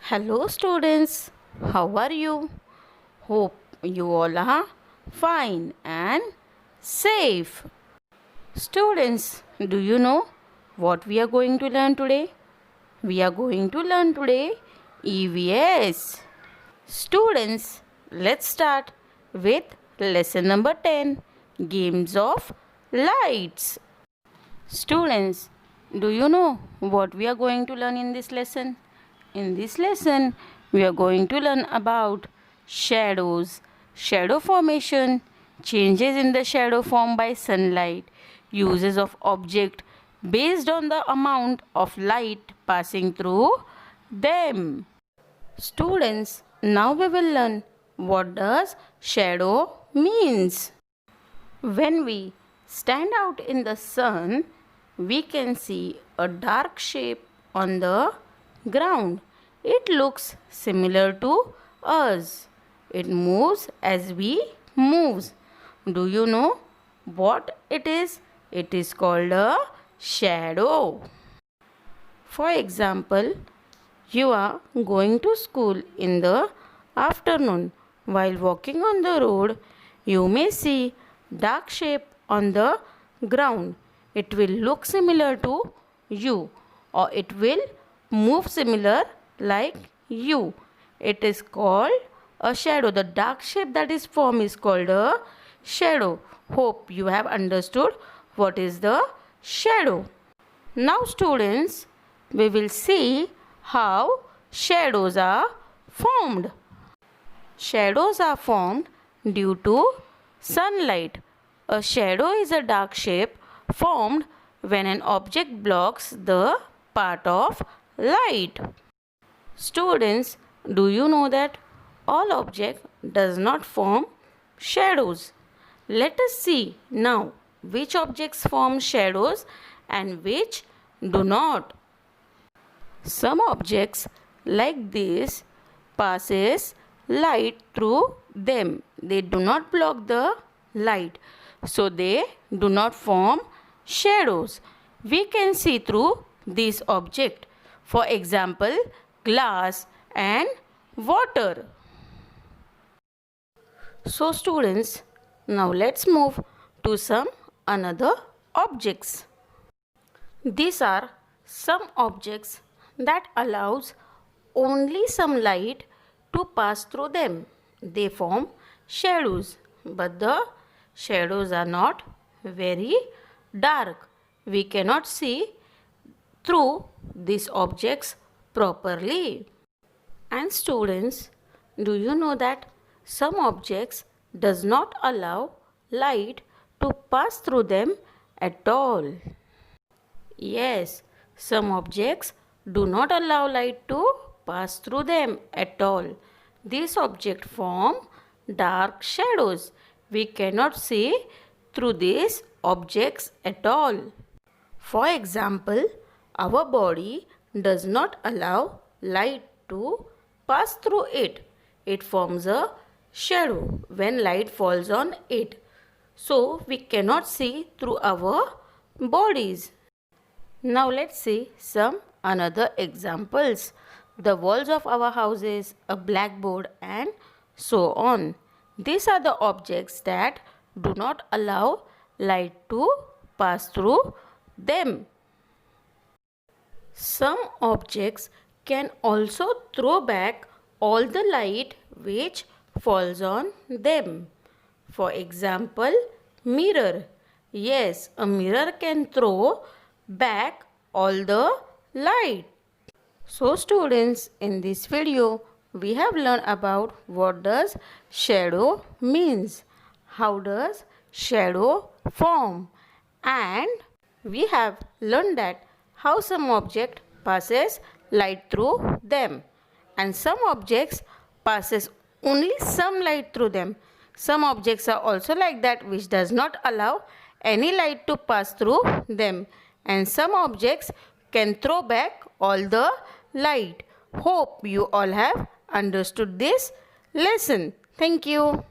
Hello, students. How are you? Hope you all are fine and safe. Students, do you know what we are going to learn today? We are going to learn today EVS. Students, let's start with lesson number 10, Games of Lights. Students, do you know what we are going to learn in this lesson? In this lesson, we are going to learn about shadows, shadow formation, changes in the shadow formed by sunlight, uses of object based on the amount of light passing through them. Students, now we will learn what does shadow means. When we stand out in the sun, we can see a dark shape on the ground. It looks similar to us. It moves as we move. Do you know what it is? It is called a shadow. For example, you are going to school in the afternoon. While walking on the road, you may see dark shape on the ground. It will look similar to you, or it will move similar like you. It is called a shadow. The dark shape that is formed is called a shadow. Hope you have understood what is the shadow. Now students, we will see how shadows are formed. Shadows are formed due to sunlight. A shadow is a dark shape formed when an object blocks the path of light. Students, do you know that all object does not form shadows? Let us see now which objects form shadows and which do not. Some objects like this passes light through them. They do not block the light, so they do not form shadows. We can see through this object. For example, glass and water. So students, now let's move to some another objects. These are some objects that allows only some light to pass through them. They form shadows, but the shadows are not very dark. We cannot see through these objects properly. And students, do you know that some objects does not allow light to pass through them at all? Yes, some objects do not allow light to pass through them at all. These objects form dark shadows. We cannot see through these objects at all. For example, our body does not allow light to pass through it. It forms a shadow when light falls on it. So we cannot see through our bodies. Now let's see some another examples. The walls of our houses, a blackboard and so on. These are the objects that do not allow light to pass through them. Some objects can also throw back all the light which falls on them. For example, mirror. Yes, a mirror can throw back all the light. So students, in this video, we have learned about what does shadow means, how does shadow form, and we have learned that how some object passes light through them and some objects passes only some light through them. Some objects are also like that which does not allow any light to pass through them, and some objects can throw back all the light. Hope you all have understood this lesson. Thank you.